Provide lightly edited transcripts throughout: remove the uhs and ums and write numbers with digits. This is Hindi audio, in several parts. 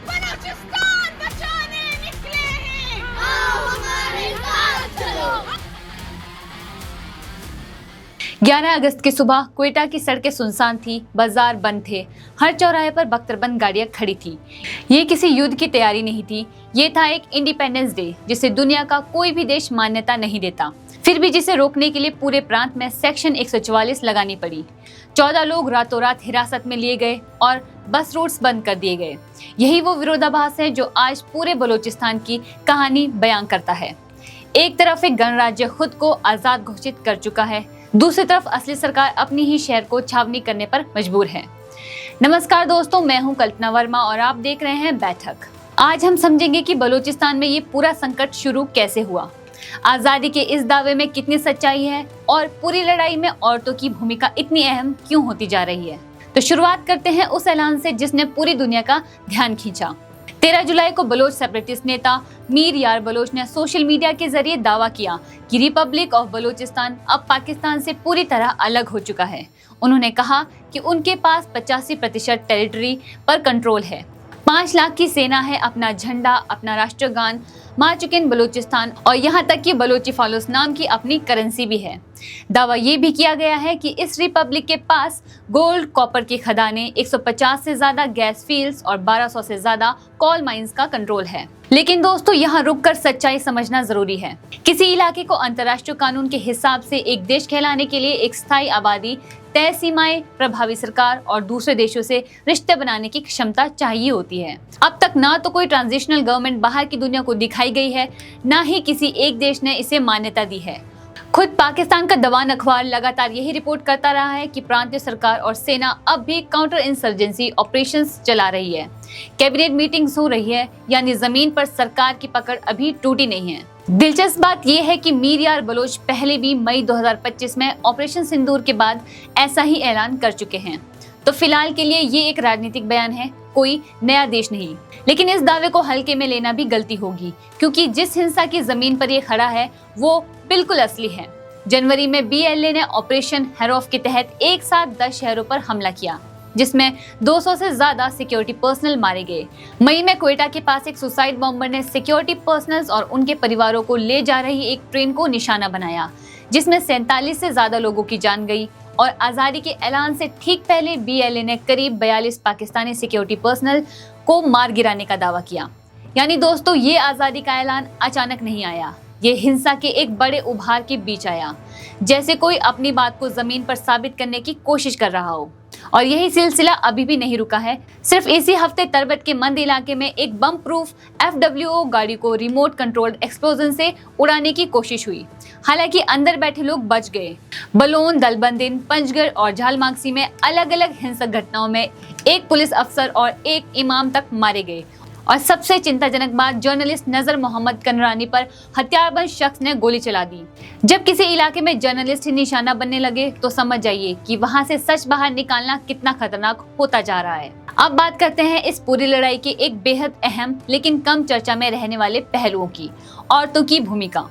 बलूचिस्तान बचाने निकले हैं, आओ हमारे साथ चलो। 11 अगस्त की सुबह क्वेटा की सड़कें सुनसान थी, बाजार बंद थे, हर चौराहे पर बख्तरबंद गाड़ियां खड़ी थी। ये किसी युद्ध की तैयारी नहीं थी, ये था एक इंडिपेंडेंस डे जिसे दुनिया का कोई भी देश मान्यता नहीं देता, फिर भी जिसे रोकने के लिए पूरे प्रांत में सेक्शन 144 लगानी पड़ी। 14 लोग रातों रात हिरासत में लिए गए और बस रूट्स बंद कर दिए गए। यही वो विरोधाभास है जो आज पूरे बलूचिस्तान की कहानी बयां करता है। एक तरफ एक गणराज्य खुद को आजाद घोषित कर चुका है, दूसरी तरफ असली सरकार अपनी ही शहर को छावनी करने पर मजबूर है। नमस्कार दोस्तों, मैं हूं कल्पना वर्मा और आप देख रहे हैं बैठक। आज हम समझेंगे कि बलूचिस्तान में ये पूरा संकट शुरू कैसे हुआ, आजादी के इस दावे में कितनी सच्चाई है और पूरी लड़ाई में औरतों की भूमिका इतनी अहम क्यों होती जा रही है। तो शुरुआत करते हैं उस ऐलान से जिसने पूरी दुनिया का ध्यान खींचा। 13 जुलाई को बलोच सेपरेटिस्ट नेता मीर यार बलोच ने सोशल मीडिया के जरिए दावा किया कि रिपब्लिक ऑफ बलूचिस्तान अब पाकिस्तान से पूरी तरह अलग हो चुका है। उन्होंने कहा कि उनके पास 85% टेरिटरी पर कंट्रोल है, 5 लाख की सेना है, अपना झंडा, अपना राष्ट्रगान माचुकिन बलूचिस्तान और यहाँ तक कि बलोची फालूस नाम की अपनी करेंसी भी है। दावा ये भी किया गया है कि इस रिपब्लिक के पास गोल्ड, कॉपर की खदानें, 150 से ज्यादा गैस फील्ड्स और 1200 से ज्यादा कोल माइंस का कंट्रोल है। लेकिन दोस्तों, यहाँ रुककर सच्चाई समझना जरूरी है। किसी इलाके को अंतर्राष्ट्रीय कानून के हिसाब से एक देश कहलाने के लिए एक स्थायी आबादी, तय सीमाएं, प्रभावी सरकार और दूसरे देशों से रिश्ते बनाने की क्षमता चाहिए होती है। अब तक ना तो कोई ट्रांजिशनल गवर्नमेंट बाहर की दुनिया को दिखाई गई है, ना ही किसी एक देश ने इसे मान्यता दी है। खुद पाकिस्तान का दवान अखबार लगातार यही रिपोर्ट करता रहा है कि प्रांतीय सरकार और सेना अब भी काउंटर इंसर्जेंसी ऑपरेशंस चला रही है। कैबिनेट मीटिंग्स हो रही है, यानी जमीन पर सरकार की पकड़ अभी टूटी नहीं है। दिलचस्प बात यह है कि मीर यार बलोच पहले भी मई 2025 में ऑपरेशन सिंदूर के बाद ऐसा ही ऐलान कर चुके हैं। तो फिलहाल के लिए ये एक राजनीतिक बयान है, कोई नया देश नहीं। लेकिन इस दावे को हल्के में लेना भी गलती होगी, क्योंकि जिस हिंसा की जमीन पर ये खड़ा है वो बिल्कुल असली है। जनवरी में बीएलए ने ऑपरेशन हैरोफ के तहत एक साथ 10 शहरों पर हमला किया, जिसमें 200 से ज्यादा सिक्योरिटी पर्सनल मारे गए। मई में क्वेटा के पास एक सुसाइड बॉम्बर ने सिक्योरिटी पर्सनल्स और उनके परिवारों को ले जा रही एक ट्रेन को निशाना बनाया, जिसमें 47 से ज्यादा लोगों की जान गई। और आजादी के ऐलान से ठीक पहले बीएलए ने करीब 42 पाकिस्तानी सिक्योरिटी पर्सनल को मार गिराने का दावा किया। यानी दोस्तों, ये आजादी का ऐलान अचानक नहीं आया, ये हिंसा के एक बड़े उभार के बीच आया, जैसे कोई अपनी बात को जमीन पर साबित करने की कोशिश कर रहा हो। और यही सिलसिला अभी भी नहीं रुका है। सिर्फ इसी हफ्ते तरबत के मंद इलाके में एक बम प्रूफ FWO गाड़ी को रिमोट कंट्रोल्ड एक्सप्लोजन से उड़ाने की कोशिश हुई। हालांकि अंदर बैठे लोग बच गए। बलोन, दलबंदिन, पंचगढ़ और झालमागसी में अलग अलग हिंसक घटनाओं में एक पुलिस अफसर और एक इमाम तक मारे गए। और सबसे चिंताजनक बात, जर्नलिस्ट नजर मोहम्मद कनरानी पर हथियारबंद शख्स ने गोली चला दी। जब किसी इलाके में जर्नलिस्ट ही निशाना बनने लगे तो समझ जाइए कि वहां से सच बाहर निकालना कितना खतरनाक होता जा रहा है। अब बात करते हैं इस पूरी लड़ाई के एक बेहद अहम लेकिन कम चर्चा में रहने वाले पहलुओं की, औरतों की भूमिका।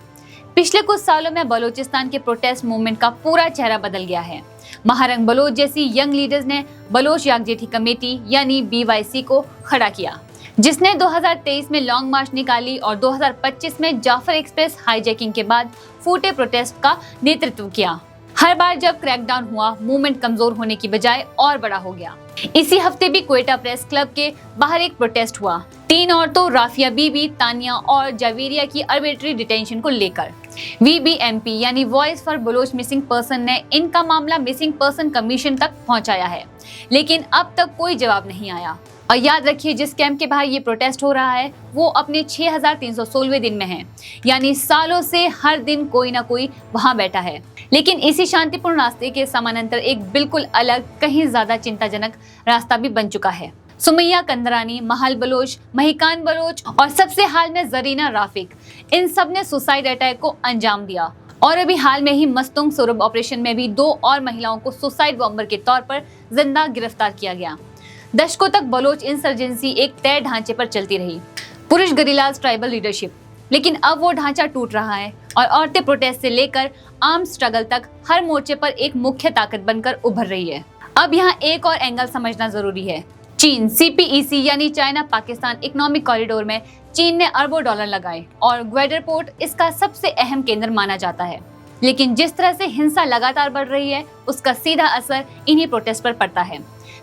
पिछले कुछ सालों में बलूचिस्तान के प्रोटेस्ट मूवमेंट का पूरा चेहरा बदल गया है। महारंग बलोच जैसी यंग लीडर्स ने बलोच याकजेठी कमेटी यानी BYC को खड़ा किया, जिसने 2023 में लॉन्ग मार्च निकाली और 2025 में जाफर एक्सप्रेस हाईजैकिंग के बाद फूटे प्रोटेस्ट का नेतृत्व किया। हर बार जब क्रैकडाउन हुआ, मूवमेंट कमजोर होने की बजाय और बड़ा हो गया। इसी हफ्ते भी क्वेटा प्रेस क्लब के बाहर एक प्रोटेस्ट हुआ 3 औरतों राफिया बीबी, तानिया और जावेरिया की आर्बिट्री डिटेंशन को लेकर। VBMP यानी voice for Baloch missing person ने इनका मामला मिसिंग पर्सन कमीशन तक पहुंचाया है, लेकिन अब तक कोई जवाब नहीं आया। और याद रखिए, जिस कैंप के बाहर ये प्रोटेस्ट हो रहा है वो अपने 6316वें दिन में है, यानी सालों से हर दिन कोई ना कोई वहां बैठा है। लेकिन इसी शांतिपूर्ण रास्ते के समानांतर एक बिल्कुल अलग, कहीं ज्यादा चिंताजनक रास्ता भी बन चुका है। सुमैया कंदरानी, महल बलोच, महिकान बलोच और सबसे हाल में जरीना राफिक, इन सब ने सुसाइड अटैक को अंजाम दिया। और अभी हाल में ही मस्तुंग सुरब ऑपरेशन में भी 2 और महिलाओं को सुसाइड बॉम्बर के तौर पर जिंदा गिरफ्तार किया गया। दशकों तक बलोच इंसर्जेंसी एक तय ढांचे पर चलती रही। पुरुष गरिलाज ट्राइबल लीडरशिप, लेकिन अब वो ढांचा टूट रहा है और औरतें प्रोटेस्ट से लेकर आर्म स्ट्रगल तक हर मोर्चे पर एक मुख्य ताकत बनकर उभर रही है। अब यहाँ एक और एंगल समझना जरूरी है। चीन CPEC यानी चाइना पाकिस्तान इकोनॉमिक कॉरिडोर में चीन ने अरबों डॉलर लगाए और ग्वादर पोर्ट इसका सबसे अहम केंद्र माना जाता है। लेकिन जिस तरह से हिंसा लगातार बढ़ रही है उसका सीधा असर इन्हीं प्रोटेस्ट पर पड़ता है।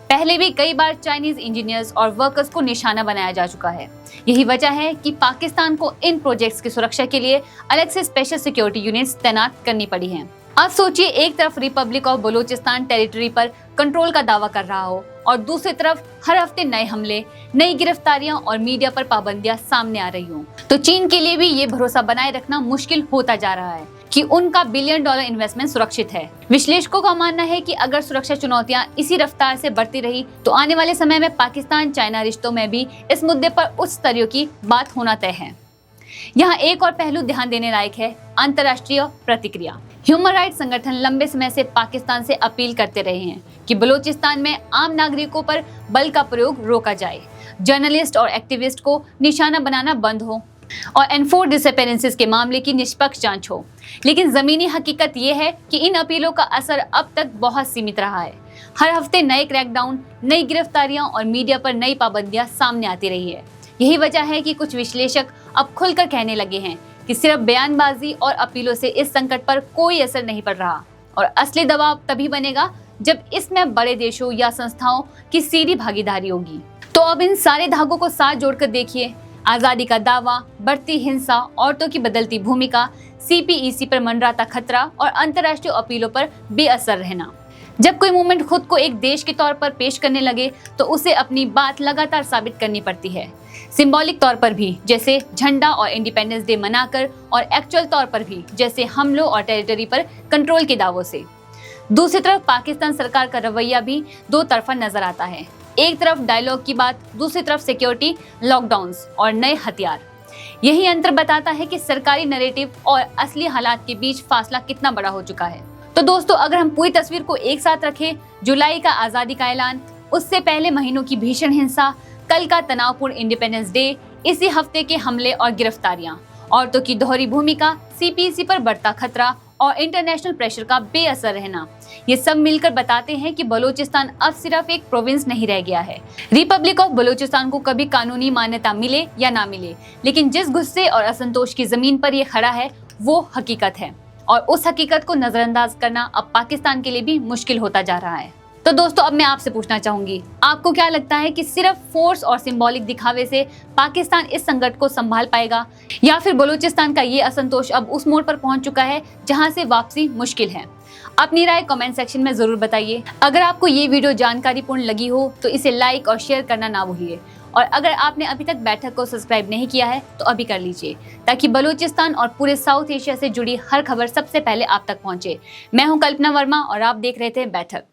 पहले भी कई बार चाइनीज इंजीनियर्स और वर्कर्स को निशाना बनाया जा चुका है। यही वजह है कि पाकिस्तान को इन प्रोजेक्ट्स की सुरक्षा के लिए अलग से स्पेशल सिक्योरिटी यूनिट्स तैनात करनी पड़ी हैं। अब सोचिए, एक तरफ रिपब्लिक ऑफ बलूचिस्तान टेरिटरी पर कंट्रोल का दावा कर रहा हो और दूसरी तरफ हर हफ्ते नए हमले, नई गिरफ्तारियां और मीडिया पर पाबंदियां सामने आ रही हों, तो चीन के लिए भी ये भरोसा बनाए रखना मुश्किल होता जा रहा है कि उनका बिलियन डॉलर इन्वेस्टमेंट सुरक्षित है। विश्लेषकों का मानना है कि अगर सुरक्षा चुनौतियां इसी रफ्तार से बढ़ती रही तो आने वाले समय में पाकिस्तान चाइना रिश्तों में भी इस मुद्दे पर उच्च स्तरीय की बात होना तय है। यहाँ एक और पहलू ध्यान देने लायक है, अंतर्राष्ट्रीय प्रतिक्रिया। ह्यूमन राइट्स संगठन लंबे समय से पाकिस्तान से अपील करते रहे हैं कि बलूचिस्तान में आम नागरिकों पर बल का प्रयोग रोका जाए, जर्नलिस्ट और एक्टिविस्ट को निशाना बनाना बंद हो और एनफोर्स डिसअपीयरेंसेस के मामले की निष्पक्ष जांच हो। लेकिन जमीनी हकीकत ये है कि इन अपीलों का असर अब तक बहुत सीमित रहा है। हर हफ्ते नए क्रैकडाउन, नई गिरफ्तारियां और मीडिया पर नई पाबंदियां सामने आती रही है। यही वजह है कि कुछ विश्लेषक अब खुलकर कहने लगे हैं कि सिर्फ बयानबाजी और अपीलों से इस संकट पर कोई असर नहीं पड़ रहा और असली दबाव तभी बनेगा जब इसमें बड़े देशों या संस्थाओं की सीधी भागीदारी होगी। तो अब इन सारे धागों को साथ जोड़कर देखिए, आजादी का दावा, बढ़ती हिंसा, औरतों की बदलती भूमिका, CPEC पर मंडराता खतरा और अंतर्राष्ट्रीय अपीलों पर बेअसर रहना। जब कोई मूवमेंट खुद को एक देश के तौर पर पेश करने लगे तो उसे अपनी बात लगातार साबित करनी पड़ती है, सिंबॉलिक तौर पर भी जैसे झंडा और इंडिपेंडेंस डे मनाकर और एक्चुअल तौर पर भी जैसे हमलों और टेरिटरी पर कंट्रोल के दावों से। दूसरी तरफ पाकिस्तान सरकार का रवैया भी दो तरफा नजर आता है। एक तरफ डायलॉग की बात, दूसरी तरफ सिक्योरिटी, लॉकडाउन्स और नए हथियार। यही अंतर बताता है कि सरकारी नैरेटिव और असली हालात के बीच फासला कितना बड़ा हो चुका है। तो दोस्तों, अगर हम पूरी तस्वीर को एक साथ रखें, जुलाई का आजादी का ऐलान, उससे पहले महीनों की भीषण हिंसा, कल का तनावपूर्ण इंडिपेंडेंस डे, इसी हफ्ते के हमले और गिरफ्तारियां, औरतों की दोहरी भूमिका, CPEC पर बढ़ता खतरा और इंटरनेशनल प्रेशर का बेअसर रहना, ये सब मिलकर बताते हैं कि बलूचिस्तान अब सिर्फ एक प्रोविंस नहीं रह गया है। रिपब्लिक ऑफ बलूचिस्तान को कभी कानूनी मान्यता मिले या ना मिले, लेकिन जिस गुस्से और असंतोष की जमीन पर ये खड़ा है वो हकीकत है और उस हकीकत को नजरअंदाज करना अब पाकिस्तान के लिए भी मुश्किल होता जा रहा है। तो दोस्तों, अब मैं आपसे पूछना चाहूंगी, आपको क्या लगता है कि सिर्फ फोर्स और सिंबॉलिक दिखावे से पाकिस्तान इस संकट को संभाल पाएगा या फिर बलूचिस्तान का ये असंतोष अब उस मोड़ पर पहुंच चुका है जहां से वापसी मुश्किल है? अपनी राय कमेंट सेक्शन में जरूर बताइए। अगर आपको ये वीडियो जानकारीपूर्ण लगी हो तो इसे लाइक और शेयर करना ना भूलिए और अगर आपने अभी तक बैठक को सब्सक्राइब नहीं किया है तो अभी कर लीजिए ताकि बलूचिस्तान और पूरे साउथ एशिया से जुड़ी हर खबर सबसे पहले आप तक पहुंचे। मैं हूं कल्पना वर्मा और आप देख रहे थे बैठक।